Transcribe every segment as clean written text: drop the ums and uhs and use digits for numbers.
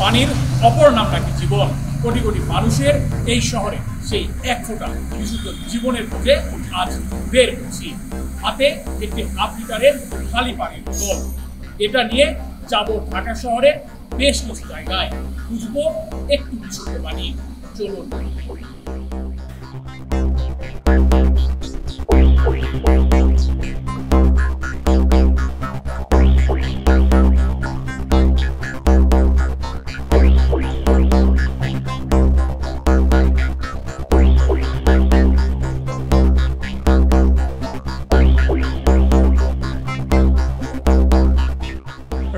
পানির অপর নাম নাকি জীবন। কোটি কোটি মানুষের এই শহরে সেই এক ফোঁটা বিশুদ্ধ জীবনের খোঁজে আজ বের হচ্ছি। হাতে একটি হাফ লিটারের খালি পানির বোতল। এটা নিয়ে যাব ঢাকা শহরে বেশ কিছু জায়গায়, খুঁজবো একটু বিশুদ্ধ পানি। চলুন।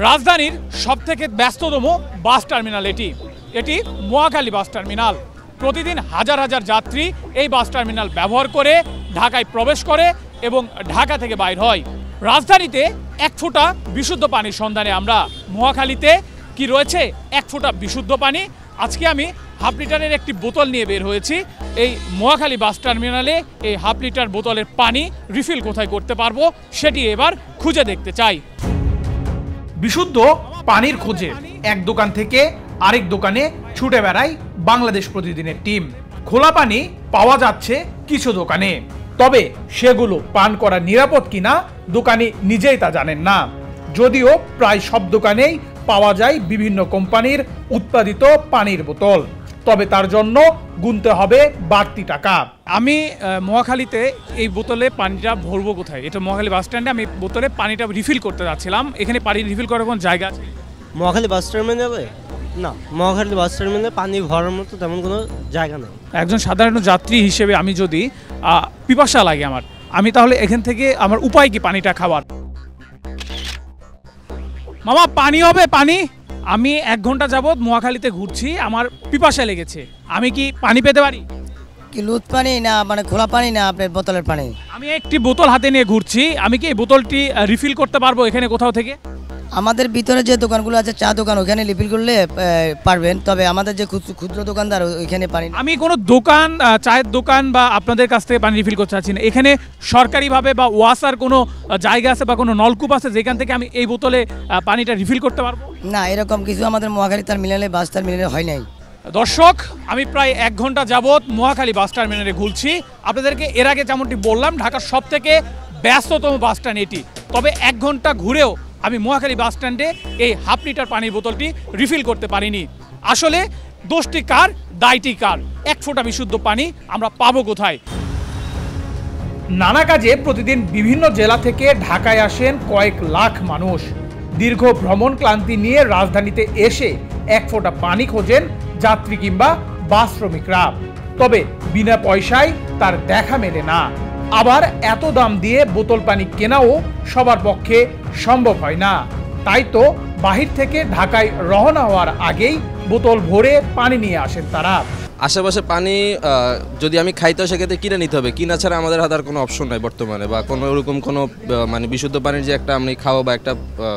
রাজধানীর সবথেকে ব্যস্ততম বাস টার্মিনাল এটি মহাখালী বাস টার্মিনাল। প্রতিদিন হাজার হাজার যাত্রী এই বাস টার্মিনাল ব্যবহার করে ঢাকায় প্রবেশ করে এবং ঢাকা থেকে বাইর হয়। রাজধানীতে এক ফোঁটা বিশুদ্ধ পানির সন্ধানে আমরা মহাখালীতে কি রয়েছে এক ফোঁটা বিশুদ্ধ পানি। আজকে আমি হাফ লিটারের একটি বোতল নিয়ে বের হয়েছি। এই মহাখালী বাস টার্মিনালে এই হাফ লিটার বোতলের পানি রিফিল কোথায় করতে পারবো সেটি এবার খুঁজে দেখতে চাই। বিশুদ্ধ পানির খোঁজে এক দোকান থেকে আরেক দোকানে ছুটে বেড়ায় বাংলাদেশ প্রতিদিনের টিম। খোলা পানি পাওয়া যাচ্ছে কিছু দোকানে, তবে সেগুলো পান করা নিরাপদ কিনা দোকানি নিজেই তা জানেন না। যদিও প্রায় সব দোকানেই পাওয়া যায় বিভিন্ন কোম্পানির উৎপাদিত পানির বোতল, তবে তার জন্য গুনতে হবে বাড়তি টাকা। আমি মহাখালীতে এই বোতলে পানিটা ভরবো কোথায়? এটা মহাখালী বাস স্ট্যান্ডে আমি বোতলে পানিটা রিফিল করতে যাচ্ছিলাম। এখানে পানি রিফিল করার কোনো জায়গা আছে? মহাখালী বাস টার্মিনালে যাবে না, মহাখালী বাস টার্মিনালে পানি ভরার মতো তেমন কোনো জায়গা নেই। একজন সাধারণ যাত্রী হিসেবে আমি যদি পিপাসা লাগে আমি তাহলে এখান থেকে আমার উপায় কি পানিটা খাবার? মামা পানি হবে? পানি আমি 1 ঘন্টা যাবত মহাখালীতে ঘুরছি, আমার পিপাসা লেগেছে, আমি কি পানি পেতে পারি? কি লুজ পানি না মানে খোলা পানি না আপনার বোতলের পানি? আমি একটি বোতল হাতে নিয়ে ঘুরছি, আমি কি এই বোতলটি রিফিল করতে পারবো এখানে কোথাও থেকে? আমাদের ভিতরে যে দোকানগুলো আছে চা দোকান, ওখানে রিফিল করলে পারবেন, তবে আমাদের যে ক্ষুদ্র দোকানদার ওইখানে পানি। আমি কোনো দোকান, চায়ের দোকান বা আপনাদের কাছ থেকে পানি রিফিল করতে চাচ্ছি না। এখানে সরকারিভাবে বা ওয়াসার কোনো জায়গা আছে বা কোনো নলকূপ আছে যেখান থেকে আমি এই বোতলে পানিটা রিফিল করতে পারবো? না, এরকম কিছু আমাদের মহাখালী টার্মিনালে বাস টার্মিনালে হয় নাই। দর্শক, আমি প্রায় 1 ঘন্টা যাবত মহাখালী বাস টার্মিনালে ঘুরছি। আপনাদেরকে এর আগে যেমনটি বললাম ঢাকার সবথেকে ব্যস্ততম বাস স্ট্যান্ড এটি, তবে 1 ঘন্টা ঘুরেও আমি মহাখালী বাস স্ট্যান্ডে এই হাফ লিটার পানির বোতলটি রিফিল করতে পারিনি। আসলে দোষটি কার, দায়টি কার? 1 ফোঁটা বিশুদ্ধ পানি আমরা পাবো কোথায়? নানা কাজে প্রতিদিন বিভিন্ন জেলা থেকে ঢাকায় আসেন কয়েক লাখ মানুষ। দীর্ঘ ভ্রমণ ক্লান্তি নিয়ে রাজধানীতে এসে 1 ফোঁটা পানি খোঁজেন যাত্রী কিংবা বাস শ্রমিকরা, তবে বিনা পয়সায় তার দেখা মেলে না। আবার এত দাম দিয়ে বোতল পানি কেনাও সবার পক্ষে সম্ভব হয় না। তাই তো বাহির থেকে ঢাকায় রওনা হওয়ার আগেই বোতল ভরে পানি নিয়ে আসেন তারা। আশেপাশে পানি যদি আমি খাইতে সেক্ষেত্রে কিনে নিতে হবে, কিনা ছাড়া আমাদের হাতে আর কোনো অপশন নাই বর্তমানে, বা কোনো এরকম কোনো মানে বিশুদ্ধ পানির যে একটা আমি খাবো বা একটা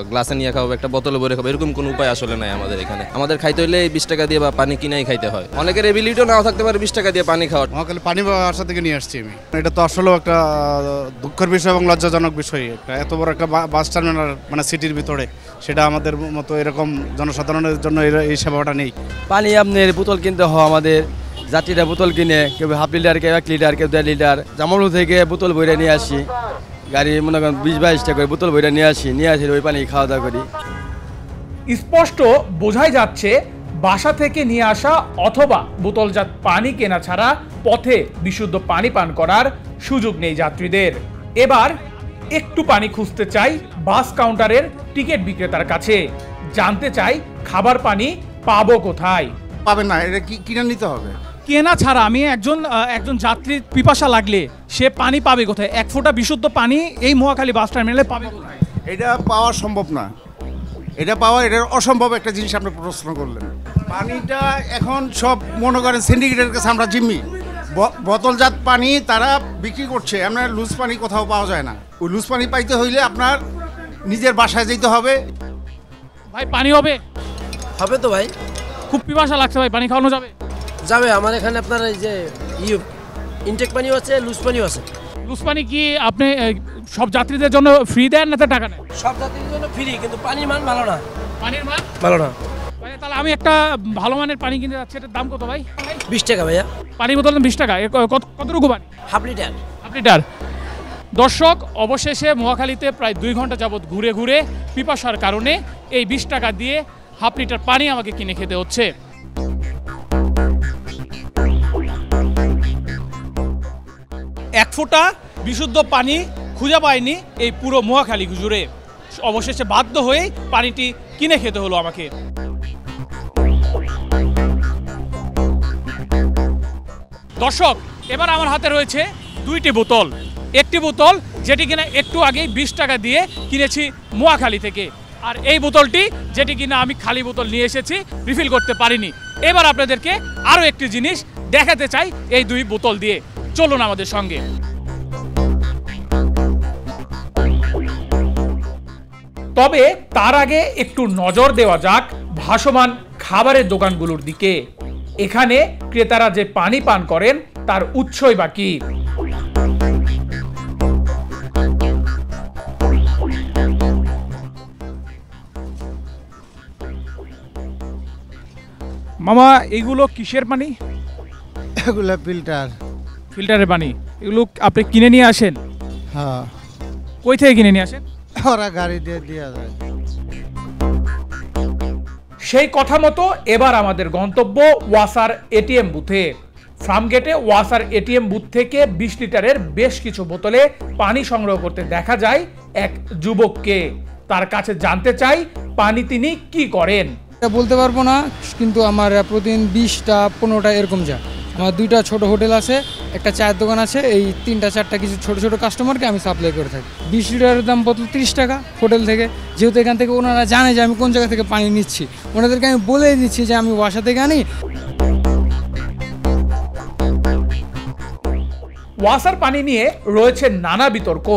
গ্লাসে নিয়ে খাবো, একটা বোতলে ভরে খাবো, এরকম কোনো উপায় আসলে নাই আমাদের এখানে। আমাদের খাইতে হলে 20 টাকা দিয়ে বা পানি কিনাই খাইতে হয়। অনেকের এবিলিটিও নাও থাকতে পারে 20 টাকা দিয়ে পানি খাওয়ার। মহাখালী পানি বাসা থেকে নিয়ে আসছি আমি। এটা তো আসলেও একটা দুঃখের বিষয় এবং লজ্জাজনক বিষয়। এত বড় একটা বাস টার্মিনাল মানে সিটির ভিতরে, সেটা আমাদের মতো এরকম জনসাধারণের জন্য এই সেবাটা নেই। পানি আপনার বোতল কিনতে হয়, আমাদের যাত্রীরা বোতল কিনে, কেউ হাফ লিটার, কেউ 1 লিটার, কেউ 1.5 লিটার। জামালু থেকে বোতল বইরা নিয়ে আসি, গাড়ি মনে করেন 20-22 টাকা করে বোতল বইরা নিয়ে আসি ওই পানি খাওয়া দাওয়া করি। স্পষ্ট বোঝাই যাচ্ছে বাসা থেকে নিয়ে আসা অথবা বোতলজাত পানি কেনা ছাড়া পথে বিশুদ্ধ পানি পান করার সুযোগ নেই যাত্রীদের। এবার একটু পানি খুঁজতে চাই বাস কাউন্টারের টিকিট বিক্রেতার কাছে, জানতে চাই খাবার পানি পাবো কোথায়? পাবেন না, এটা কিনে নিতে হবে। কেনা ছাড়া আমি একজন যাত্রীর পিপাসা লাগলে সে পানি পাবে কোথায়? 1 ফোঁটা বিশুদ্ধ পানি এই মহাখালী বাস টার্মিনালে পাবে কোথায়? এটা পাওয়া সম্ভব না, এটা অসম্ভব একটা জিনিস আপনি প্রশ্ন করলেন। পানিটা এখন সব মনে করেন সিন্ডিকেটের কাছে আমরা জিম্মি। বোতলজাত পানি তারা বিক্রি করছে, আপনার লুজ পানি কোথাও পাওয়া যায় না। ওই লুজ পানি পাইতে হইলে আপনার নিজের বাসায় যেতে হবে। ভাই পানি হবে? হবে তো ভাই, খুব পিপাসা লাগছে ভাই, পানি খাওয়ানো যাবে? যাবে। আমার এখানে আপনার এই যে ইনটেক পানিও আছে, লুজ পানিও আছে। লুজ পানি কি আপনি সব যাত্রীদের জন্য ফ্রি দেন না টাকা নেন? সব যাত্রীদের জন্য ফ্রি, কিন্তু পানির মান ভালো না। পানির মান ভালো না। মানে তাহলে আমি একটা ভালো মানের পানি কিনতে যাচ্ছি, এটার দাম কত ভাই? 20 টাকা ভাইয়া। পানি বোতল 20 টাকা, কতটুকু পানি? Half litre. Half litre. দর্শক, অবশেষে মহাখালীতে প্রায় 2 ঘন্টা যাবৎ ঘুরে ঘুরে পিপাসার কারণে এই 20 টাকা দিয়ে হাফ লিটার পানি আমাকে কিনে খেতে হচ্ছে। এক ফোঁটা বিশুদ্ধ পানি খুঁজে পাইনি এই পুরো মহাখালী জুড়ে। অবশেষে বাধ্য হয়ে পানিটি কিনে খেতে হলো আমাকে। দর্শক, এবার আমার হাতে রয়েছে 2টি বোতল। একটি বোতল যেটি কিনা একটু আগেই 20 টাকা দিয়ে কিনেছি মহাখালী থেকে, আর এই বোতলটি যেটি কিনা আমি খালি বোতল নিয়ে এসেছি, রিফিল করতে পারিনি। এবার আপনাদেরকে আরও একটি জিনিস দেখাতে চাই এই 2 বোতল দিয়ে, চলুন আমাদের সঙ্গে। তবে তার আগে একটু নজর দেওয়া যাক ভাসমান খাবারের দোকানগুলোর দিকে। এখানে ক্রেতারা যে পানি পান করেন তার উৎসই বা কি? মামা, এগুলো কিসের পানি? এগুলো ফিল্টার। ফিল্টারের পানি। এগুলো আপনি কিনে নিয়ে আসেন? হ্যাঁ, কই থেকে কিনে নিয়ে আসেন? ওরা গাড়ি দিয়ে দেওয়া যায়। সেই কথা মতো এবার আমাদের গন্তব্য ওয়াসার এটিএম বুথে। ফার্মগেটে ওয়াসার এটিএম বুথ থেকে 20 লিটারের বেশ কিছু বোতলে পানি সংগ্রহ করতে দেখা যায় এক যুবককে। তার কাছে জানতে চাই পানি তিনি কি করেন। এটা বলতে পারবো না, কিন্তু আমার প্রতিদিন 20টা 15টা এরকম যায়। আমার 2টা ছোট হোটেল আছে, একটা চায়ের দোকান আছে, এই 3টা 4টা কিছু ছোট ছোট কাস্টমারকে আমি সাপ্লাই করে থাকি। 20 লিটারের দাম বোতল 30 টাকা হোটেল থেকে। যেহেতু এখান থেকে ওনারা জানে যে আমি কোন জায়গা থেকে পানি নিচ্ছি, ওনাদেরকে আমি বলে দিচ্ছি যে আমি ওয়াসা থেকে আনি। ওয়াসার পানি নিয়ে রয়েছে নানা বিতর্ক।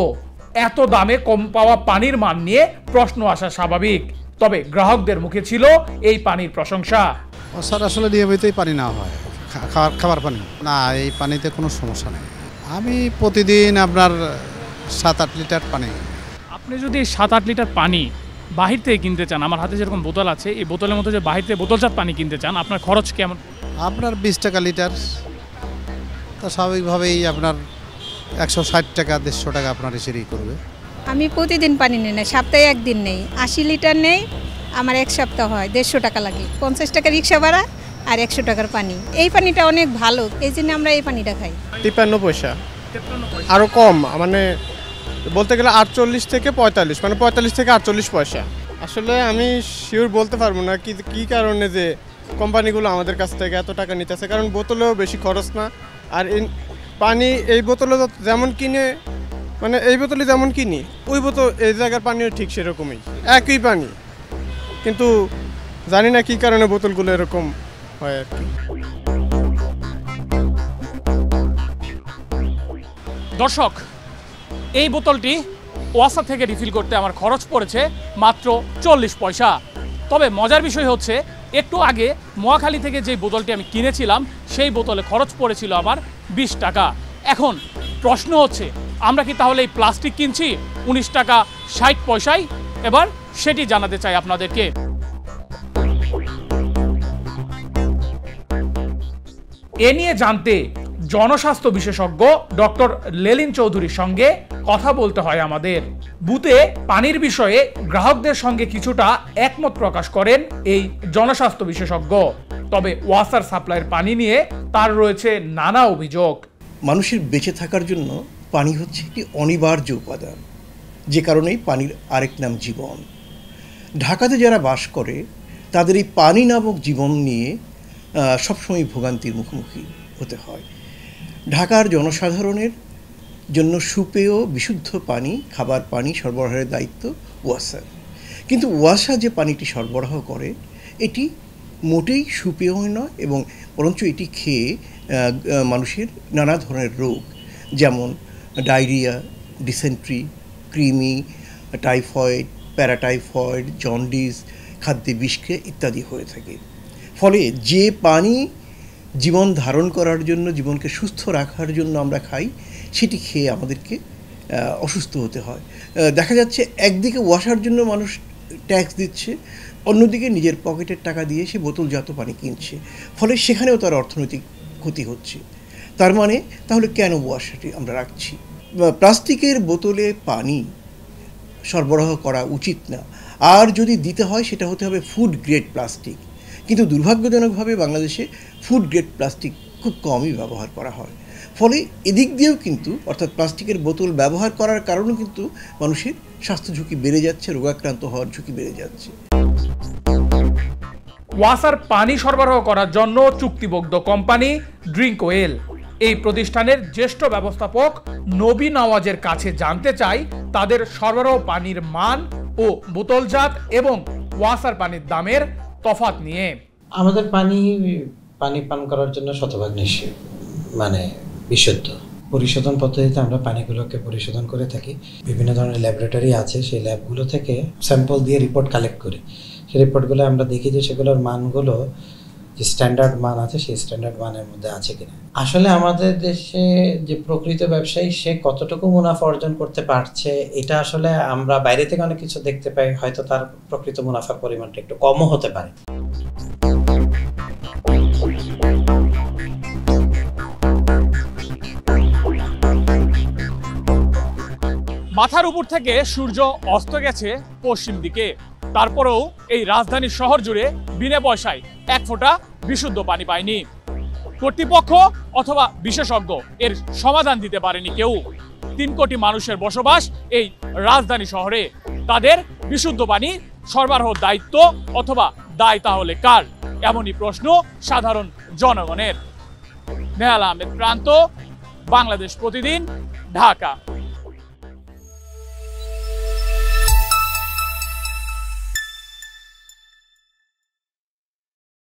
এত দামে কম পাওয়া পানির মান নিয়ে প্রশ্ন আসা স্বাভাবিক, তবে গ্রাহকদের মুখে ছিল এই পানির প্রশংসা। ওয়াসার আসলে নিয়মিতই পানি নেওয়া হয়, খাবার পানি না, এই পানিতে কোনো সমস্যা নেই। আমি প্রতিদিন আপনার 7-8 লিটার পানি। আপনি যদি 7-8 লিটার পানি বাহির থেকে কিনতে চান, আমার হাতে যেরকম বোতল আছে, এই বোতলের মতো যে বাহির থেকে বোতলজাত পানি কিনতে চান, আপনার খরচ কেমন? আপনার 20 টাকা লিটার, তো স্বাভাবিকভাবেই আপনার 160 টাকা 150 টাকা আপনার এসেই করবে। আমি প্রতিদিন পানি নিই না, সপ্তাহে একদিন নেই। 80 লিটার নেই, আমার 1 সপ্তাহ হয়, 150 টাকা লাগে। 50 টাকা রিক্সা ভাড়া আর 100 টাকার পানি। এই পানিটা অনেক ভালো, এই জন্য আমরা এই পানিটা খাই। 53 পয়সা, আরও কম, মানে বলতে গেলে 48 থেকে 45, মানে 45 থেকে 48 পয়সা। আসলে আমি শিওর বলতে পারবো না কি কারণে যে কোম্পানিগুলো আমাদের কাছ থেকে এত টাকা নিতেছে, কারণ বোতলেও বেশি খরচ না। আর পানি এই বোতলে যেমন কিনে, মানে এই বোতলে যেমন কিনি, ওই বোতল এই জায়গার পানিও ঠিক সেরকমই, একই পানি, কিন্তু জানি না কি কারণে বোতলগুলো এরকম হয় আর কি। দর্শক, এই বোতলটি ওয়াসা থেকে রিফিল করতে আমার খরচ পড়েছে মাত্র 40 পয়সা। তবে মজার বিষয় হচ্ছে, একটু আগে মহাখালী থেকে যে বোতলটি আমি কিনেছিলাম, সেই বোতলে খরচ পড়েছিল আমার 20 টাকা। এখন প্রশ্ন হচ্ছে, আমরা কি তাহলে এই প্লাস্টিক কিনছি 19 টাকা 60 পয়সায়? এবার সেটি জানাতে চাই আপনাদেরকে। এ নিয়ে জানতে জনস্বাস্থ্য বিশেষজ্ঞ ডক্টর লেলিন চৌধুরীর সঙ্গে কথা বলতে হয় আমাদের। বুথে পানির বিষয়ে গ্রাহকদের সঙ্গে কিছুটা একমত প্রকাশ করেন এই জনস্বাস্থ্য বিশেষজ্ঞ। তবে ওয়াসার সাপ্লাইয়ের পানি নিয়ে তার রয়েছে নানা অভিযোগ। মানুষের বেঁচে থাকার জন্য পানি হচ্ছে একটি অনিবার্য উপাদান, যে কারণেই পানির আরেক নাম জীবন। ঢাকাতে যারা বাস করে তাদের এই পানি নামক জীবন নিয়ে সবসময় ভোগান্তির মুখোমুখি হতে হয়। ঢাকার জনসাধারণের জন্য সুপেয় বিশুদ্ধ পানি, খাবার পানি সরবরাহের দায়িত্ব ওয়াসার। কিন্তু ওয়াসা যে পানিটি সরবরাহ করে এটি মোটেই সুপেয় নয়, এবং বরঞ্চ এটি খেয়ে মানুষের নানা ধরনের রোগ, যেমন ডায়রিয়া, ডিসেন্ট্রি, কৃমি, টাইফয়েড, প্যারাটাইফয়েড, জন্ডিস, খাদ্যে বিষক্রিয়া ইত্যাদি হয়ে থাকে। ফলে যে পানি জীবন ধারণ করার জন্য, জীবনকে সুস্থ রাখার জন্য আমরা খাই, সেটি খেয়ে আমাদেরকে অসুস্থ হতে হয়। দেখা যাচ্ছে একদিকে ওয়াসার জন্য মানুষ ট্যাক্স দিচ্ছে, অন্যদিকে নিজের পকেটের টাকা দিয়ে সে বোতলজাত পানি কিনছে, ফলে সেখানেও তার অর্থনৈতিক ক্ষতি হচ্ছে। তার মানে তাহলে কেন ওয়াসারটি আমরা রাখছি? প্লাস্টিকের বোতলে পানি সরবরাহ করা উচিত না, আর যদি দিতে হয় সেটা হতে হবে ফুড গ্রেড প্লাস্টিক। কিন্তু দুর্ভাগ্যজনকভাবে বাংলাদেশে ফুড গ্রেড প্লাস্টিক খুব কমই ব্যবহার করা হয়, ফলে এদিক দিয়েও কিন্তু অর্থাৎ প্লাস্টিকের বোতল ব্যবহার করার কারণেও কিন্তু মানুষের স্বাস্থ্য ঝুঁকি বেড়ে যাচ্ছে, রোগাক্রান্ত হওয়ার ঝুঁকি বেড়ে যাচ্ছে। ওয়াসার পানি সরবরাহ করার জন্য চুক্তিবদ্ধ কোম্পানি ড্রিঙ্ক ওয়েল। এই প্রতিষ্ঠানের জ্যেষ্ঠ ব্যবস্থাপক নবী নওয়াজের কাছে জানতে চাই তাদের সরবরাহ পানির মান ও বোতলজাত এবং ওয়াসার পানির দামের তফাৎ নিয়ে। আমাদের পানি পান করার জন্য শতভাগ নিশ্চিত, মানে বিশুদ্ধ। পরিশোধন পদ্ধতিতে আমরা পানিগুলোকে পরিশোধন করে থাকি। বিভিন্ন ধরনের ল্যাবরেটরি আছে, সেই ল্যাবগুলো থেকে স্যাম্পল দিয়ে রিপোর্ট কালেক্ট করি। সেই রিপোর্টগুলো আমরা দেখি যে সেগুলোর মানগুলো যে স্ট্যান্ডার্ড মান আছে সেই স্ট্যান্ডার্ড মানের মধ্যে আছে কিনা। আসলে আমাদের দেশে যে প্রকৃত ব্যবসায়ী সে কতটুকু মুনাফা অর্জন করতে পারছে এটা আসলে আমরা বাইরে থেকে অনেক কিছু দেখতে পাই, হয়তো তার প্রকৃত মুনাফার পরিমাণটা একটু কমও হতে পারে। মাথার উপর থেকে সূর্য অস্ত গেছে পশ্চিম দিকে, তারপরেও এই রাজধানীর শহর জুড়ে বিনা পয়সায় এক ফোঁটা বিশুদ্ধ পানি পায়নি কর্তৃপক্ষ অথবা বিশেষজ্ঞ। এর সমাধান দিতে পারেনি কেউ। 3 কোটি মানুষের বসবাস এই রাজধানী শহরে, তাদের বিশুদ্ধ পানি সরবরাহ দায়িত্ব অথবা দায় তাহলে কার? এমনই প্রশ্ন সাধারণ জনগণের। নেহাল আহমেদ প্রান্ত, বাংলাদেশ প্রতিদিন, ঢাকা।